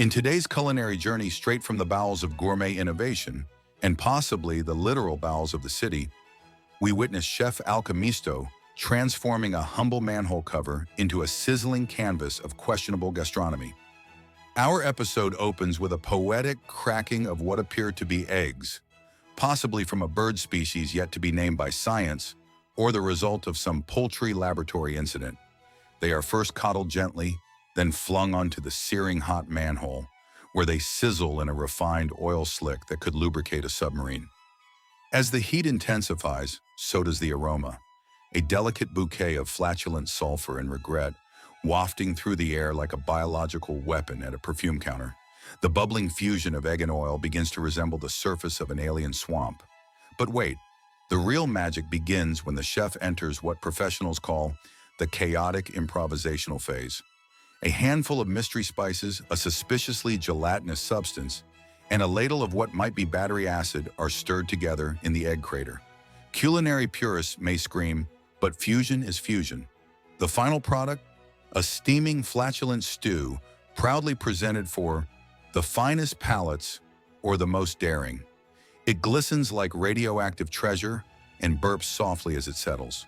In today's culinary journey straight from the bowels of gourmet innovation, and possibly the literal bowels of the city, we witness Chef Alchemisto transforming a humble manhole cover into a sizzling canvas of questionable gastronomy. Our episode opens with a poetic cracking of what appear to be eggs, possibly from a bird species yet to be named by science, or the result of some poultry laboratory incident. They are first coddled gently, then flung onto the searing hot manhole, where they sizzle in a refined oil slick that could lubricate a submarine. As the heat intensifies, so does the aroma, a delicate bouquet of flatulent sulfur and regret, wafting through the air like a biological weapon at a perfume counter. The bubbling fusion of egg and oil begins to resemble the surface of an alien swamp. But wait, the real magic begins when the chef enters what professionals call the chaotic improvisational phase. A handful of mystery spices, a suspiciously gelatinous substance, and a ladle of what might be battery acid are stirred together in the egg crater. Culinary purists may scream, but fusion is fusion. The final product? A steaming flatulent stew proudly presented for the finest palates or the most daring. It glistens like radioactive treasure and burps softly as it settles.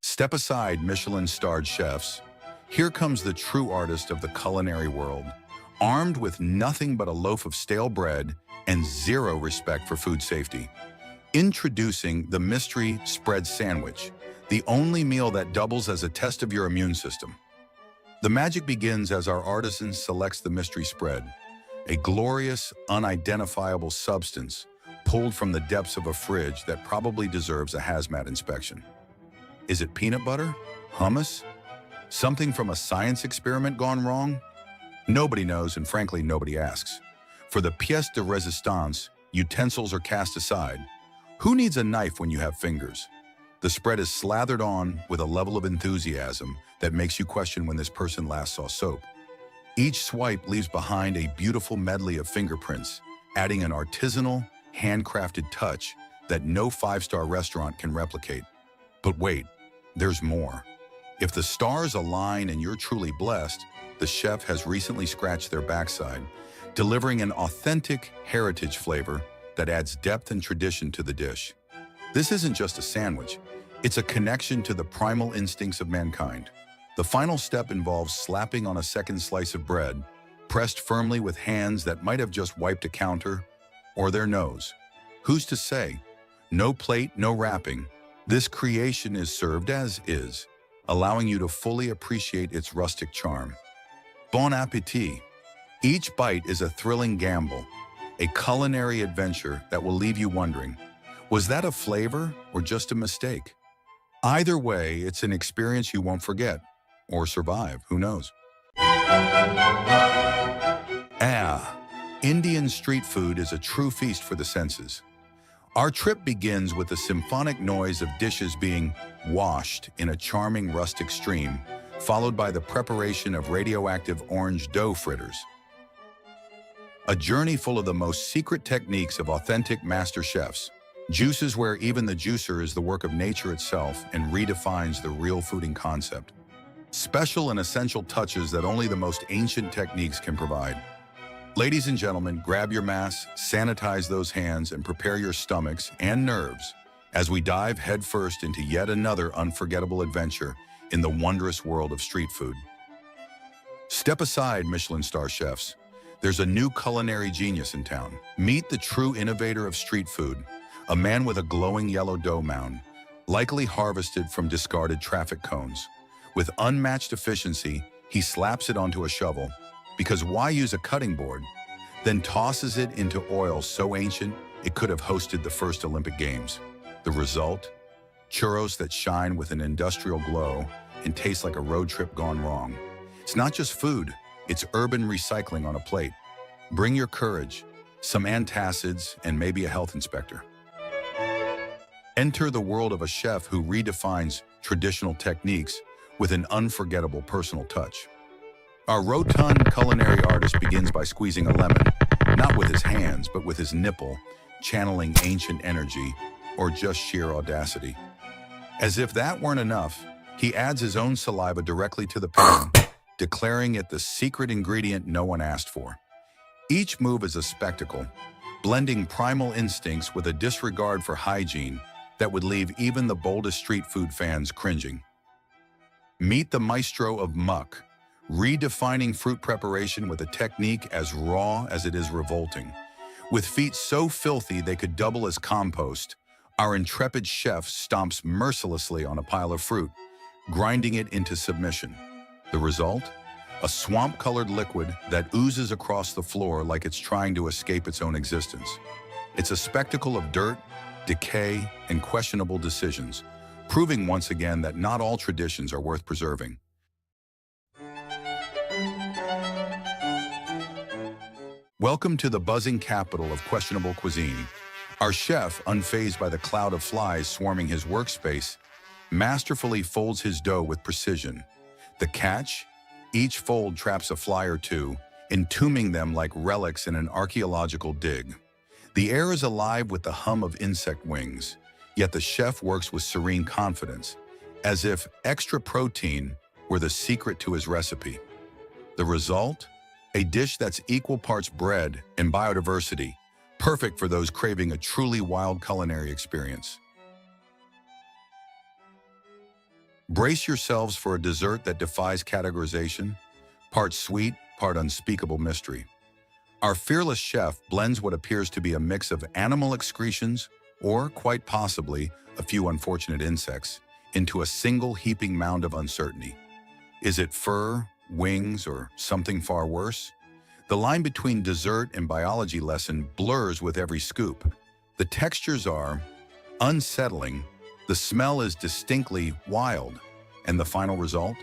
Step aside, Michelin-starred chefs. Here comes the true artist of the culinary world, armed with nothing but a loaf of stale bread and zero respect for food safety. Introducing the mystery spread sandwich, the only meal that doubles as a test of your immune system. The magic begins as our artisan selects the mystery spread, a glorious, unidentifiable substance pulled from the depths of a fridge that probably deserves a hazmat inspection. Is it peanut butter? Hummus? Something from a science experiment gone wrong? Nobody knows, and frankly, nobody asks. For the pièce de résistance, utensils are cast aside. Who needs a knife when you have fingers? The spread is slathered on with a level of enthusiasm that makes you question when this person last saw soap. Each swipe leaves behind a beautiful medley of fingerprints, adding an artisanal, handcrafted touch that no five-star restaurant can replicate. But wait, there's more. If the stars align and you're truly blessed, the chef has recently scratched their backside, delivering an authentic heritage flavor that adds depth and tradition to the dish. This isn't just a sandwich, it's a connection to the primal instincts of mankind. The final step involves slapping on a second slice of bread, pressed firmly with hands that might have just wiped a counter or their nose. Who's to say? No plate, no wrapping. This creation is served as is, allowing you to fully appreciate its rustic charm. Bon appétit! Each bite is a thrilling gamble, a culinary adventure that will leave you wondering, was that a flavor or just a mistake? Either way, it's an experience you won't forget, or survive, who knows? Indian street food is a true feast for the senses. Our trip begins with the symphonic noise of dishes being washed in a charming rustic stream, followed by the preparation of radioactive orange dough fritters. A journey full of the most secret techniques of authentic master chefs. Juices where even the juicer is the work of nature itself and redefines the real fooding concept. Special and essential touches that only the most ancient techniques can provide. Ladies and gentlemen, grab your masks, sanitize those hands, and prepare your stomachs and nerves as we dive headfirst into yet another unforgettable adventure in the wondrous world of street food. Step aside, Michelin star chefs. There's a new culinary genius in town. Meet the true innovator of street food, a man with a glowing yellow dough mound, likely harvested from discarded traffic cones. With unmatched efficiency, he slaps it onto a shovel, because why use a cutting board? Then tosses it into oil so ancient it could have hosted the first Olympic Games. The result? Churros that shine with an industrial glow and taste like a road trip gone wrong. It's not just food, it's urban recycling on a plate. Bring your courage, some antacids, and maybe a health inspector. Enter the world of a chef who redefines traditional techniques with an unforgettable personal touch. Our rotund culinary artist begins by squeezing a lemon, not with his hands, but with his nipple, channeling ancient energy or just sheer audacity. As if that weren't enough, he adds his own saliva directly to the pan, declaring it the secret ingredient no one asked for. Each move is a spectacle, blending primal instincts with a disregard for hygiene that would leave even the boldest street food fans cringing. Meet the maestro of muck, redefining fruit preparation with a technique as raw as it is revolting. With feet so filthy they could double as compost, our intrepid chef stomps mercilessly on a pile of fruit, grinding it into submission. The result? A swamp-colored liquid that oozes across the floor like it's trying to escape its own existence. It's a spectacle of dirt, decay, and questionable decisions, proving once again that not all traditions are worth preserving. Welcome to the buzzing capital of questionable cuisine. Our chef, unfazed by the cloud of flies swarming his workspace, masterfully folds his dough with precision. The catch? Each fold traps a fly or two, entombing them like relics in an archaeological dig. The air is alive with the hum of insect wings, yet the chef works with serene confidence, as if extra protein were the secret to his recipe. The result? A dish that's equal parts bread and biodiversity, perfect for those craving a truly wild culinary experience. Brace yourselves for a dessert that defies categorization, part sweet, part unspeakable mystery. Our fearless chef blends what appears to be a mix of animal excretions, or quite possibly a few unfortunate insects, into a single heaping mound of uncertainty. Is it fur, wings, or something far worse? The line between dessert and biology lesson blurs with every scoop. The textures are unsettling, the smell is distinctly wild, and the final result?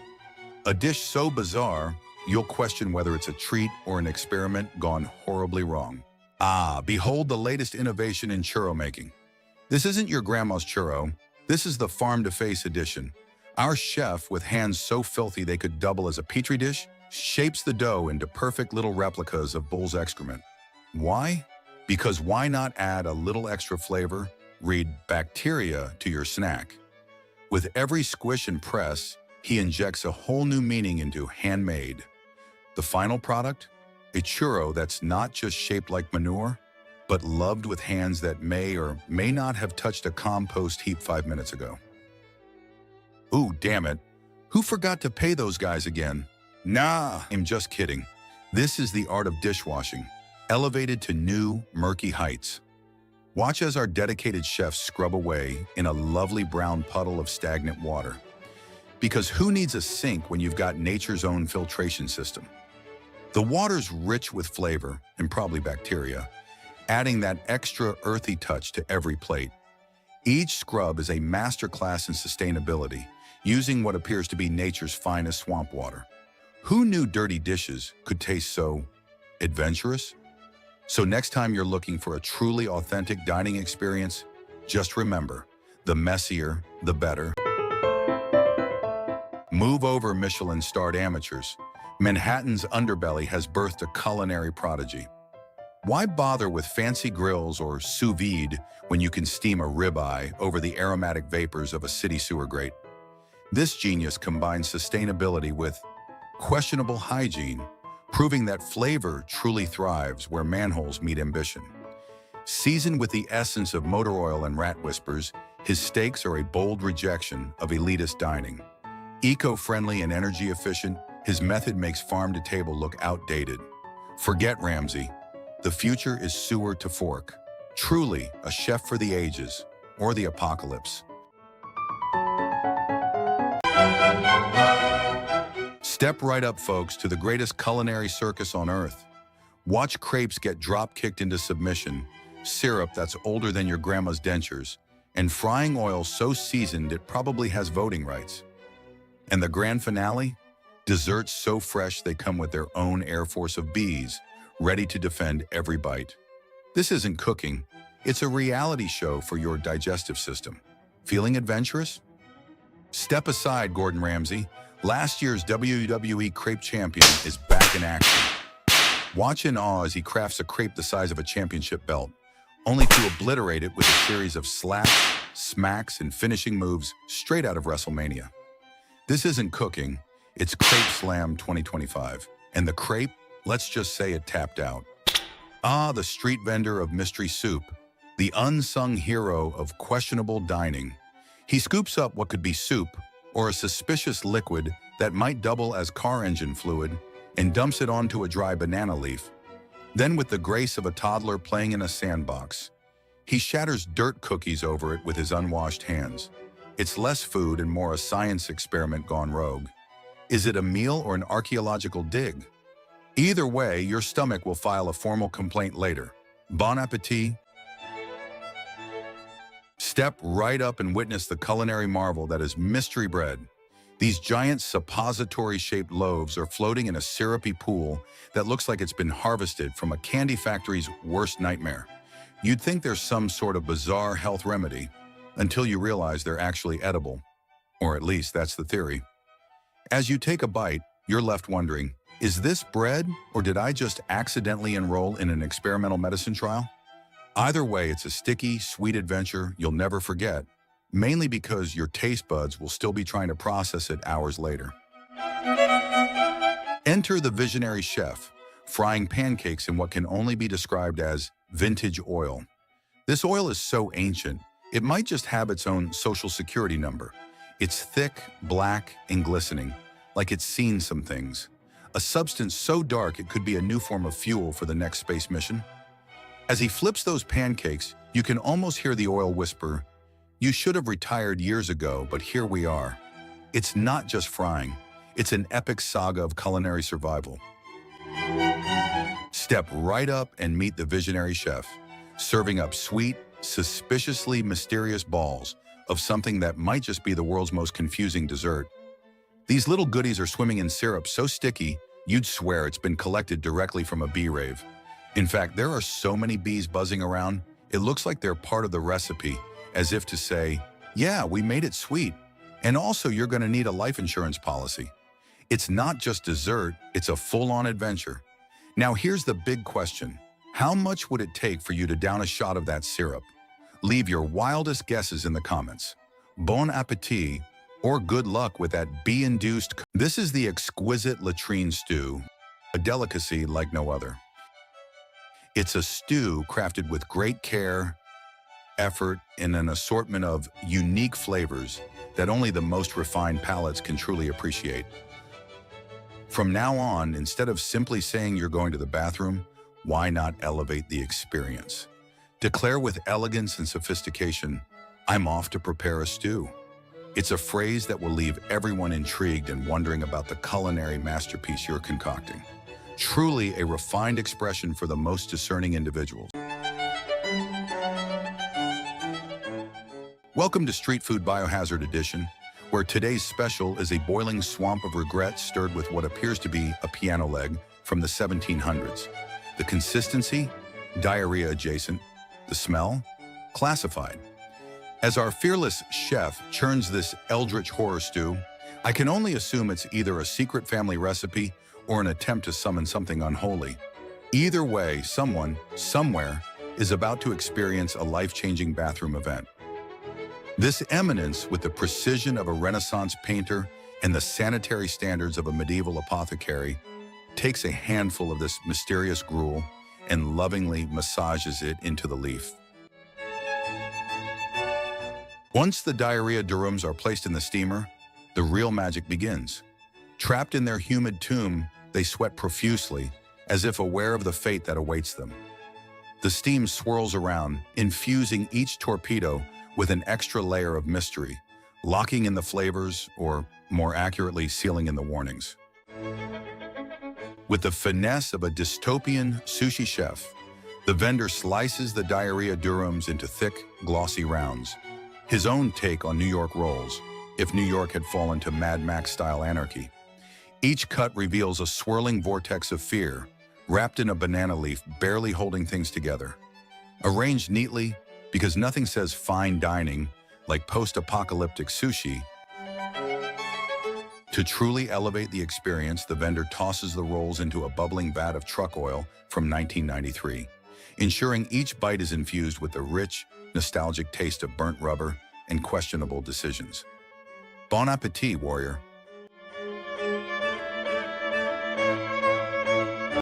A dish so bizarre, you'll question whether it's a treat or an experiment gone horribly wrong. Ah, behold the latest innovation in churro making. This isn't your grandma's churro, this is the farm-to-face edition. Our chef, with hands so filthy they could double as a petri dish, shapes the dough into perfect little replicas of bull's excrement. Why? Because why not add a little extra flavor, read bacteria, to your snack? With every squish and press, he injects a whole new meaning into handmade. The final product? A churro that's not just shaped like manure, but loved with hands that may or may not have touched a compost heap 5 minutes ago. Ooh, damn it. Who forgot to pay those guys again? Nah, I'm just kidding. This is the art of dishwashing, elevated to new, murky heights. Watch as our dedicated chefs scrub away in a lovely brown puddle of stagnant water. Because who needs a sink when you've got nature's own filtration system? The water's rich with flavor, and probably bacteria, adding that extra earthy touch to every plate. Each scrub is a masterclass in sustainability, using what appears to be nature's finest swamp water. Who knew dirty dishes could taste so adventurous? So next time you're looking for a truly authentic dining experience, just remember, the messier, the better. Move over, Michelin-starred amateurs. Manhattan's underbelly has birthed a culinary prodigy. Why bother with fancy grills or sous vide when you can steam a ribeye over the aromatic vapors of a city sewer grate? This genius combines sustainability with questionable hygiene, proving that flavor truly thrives where manholes meet ambition. Seasoned with the essence of motor oil and rat whispers, his steaks are a bold rejection of elitist dining. Eco-friendly and energy-efficient, his method makes farm-to-table look outdated. Forget Ramsay. The future is sewer to fork. Truly a chef for the ages, or the apocalypse. Step right up, folks, to the greatest culinary circus on earth. Watch crepes get drop-kicked into submission, syrup that's older than your grandma's dentures, and frying oil so seasoned it probably has voting rights. And the grand finale? Desserts so fresh they come with their own air force of bees, ready to defend every bite. This isn't cooking, it's a reality show for your digestive system. Feeling adventurous? Step aside, Gordon Ramsay. Last year's WWE crepe champion is back in action. Watch in awe as he crafts a crepe the size of a championship belt, only to obliterate it with a series of slaps, smacks, and finishing moves straight out of WrestleMania. This isn't cooking, It's Crepe Slam 2025. And the crepe, let's just say it tapped out. Ah, the street vendor of mystery soup, the unsung hero of questionable dining. He scoops up what could be soup or a suspicious liquid that might double as car engine fluid and dumps it onto a dry banana leaf. Then, with the grace of a toddler playing in a sandbox, he shatters dirt cookies over it with his unwashed hands. It's less food and more a science experiment gone rogue. Is it a meal or an archaeological dig? Either way, your stomach will file a formal complaint later. Bon appetit. Step right up and witness the culinary marvel that is mystery bread. These giant suppository-shaped loaves are floating in a syrupy pool that looks like it's been harvested from a candy factory's worst nightmare. You'd think there's some sort of bizarre health remedy until you realize they're actually edible. Or at least that's the theory. As you take a bite, you're left wondering, is this bread, or did I just accidentally enroll in an experimental medicine trial? Either way, it's a sticky, sweet adventure you'll never forget, mainly because your taste buds will still be trying to process it hours later. Enter the visionary chef, frying pancakes in what can only be described as vintage oil. This oil is so ancient, it might just have its own social security number. It's thick, black, and glistening, like it's seen some things. A substance so dark it could be a new form of fuel for the next space mission. As he flips those pancakes, you can almost hear the oil whisper, "You should have retired years ago, but here we are." It's not just frying, it's an epic saga of culinary survival. Step right up and meet the visionary chef, serving up sweet, suspiciously mysterious balls of something that might just be the world's most confusing dessert. These little goodies are swimming in syrup so sticky, you'd swear it's been collected directly from a bee rave. In fact, there are so many bees buzzing around, it looks like they're part of the recipe, as if to say, yeah, we made it sweet. And also, you're going to need a life insurance policy. It's not just dessert, it's a full-on adventure. Now here's the big question. How much would it take for you to down a shot of that syrup? Leave your wildest guesses in the comments. Bon appetit, or good luck with that bee-induced. This is the exquisite latrine stew, a delicacy like no other. It's a stew crafted with great care, effort, and an assortment of unique flavors that only the most refined palates can truly appreciate. From now on, instead of simply saying you're going to the bathroom, why not elevate the experience? Declare with elegance and sophistication, "I'm off to prepare a stew." It's a phrase that will leave everyone intrigued and wondering about the culinary masterpiece you're concocting. Truly a refined expression for the most discerning individuals. Welcome to Street Food Biohazard Edition, where today's special is a boiling swamp of regret stirred with what appears to be a piano leg from the 1700s. The consistency, diarrhea adjacent. The smell, classified. As our fearless chef churns this eldritch horror stew, I can only assume it's either a secret family recipe or an attempt to summon something unholy. Either way, someone, somewhere, is about to experience a life-changing bathroom event. This eminence, with the precision of a Renaissance painter and the sanitary standards of a medieval apothecary, takes a handful of this mysterious gruel and lovingly massages it into the leaf. Once the diarrhea durums are placed in the steamer, the real magic begins. Trapped in their humid tomb, they sweat profusely, as if aware of the fate that awaits them. The steam swirls around, infusing each torpedo with an extra layer of mystery, locking in the flavors, or more accurately, sealing in the warnings. With the finesse of a dystopian sushi chef, the vendor slices the diarrhea durums into thick, glossy rounds, his own take on New York rolls, if New York had fallen to Mad Max-style anarchy. Each cut reveals a swirling vortex of fear, wrapped in a banana leaf, barely holding things together. Arranged neatly, because nothing says fine dining like post-apocalyptic sushi. To truly elevate the experience, the vendor tosses the rolls into a bubbling vat of truck oil from 1993, ensuring each bite is infused with the rich, nostalgic taste of burnt rubber and questionable decisions. Bon appetit, warrior.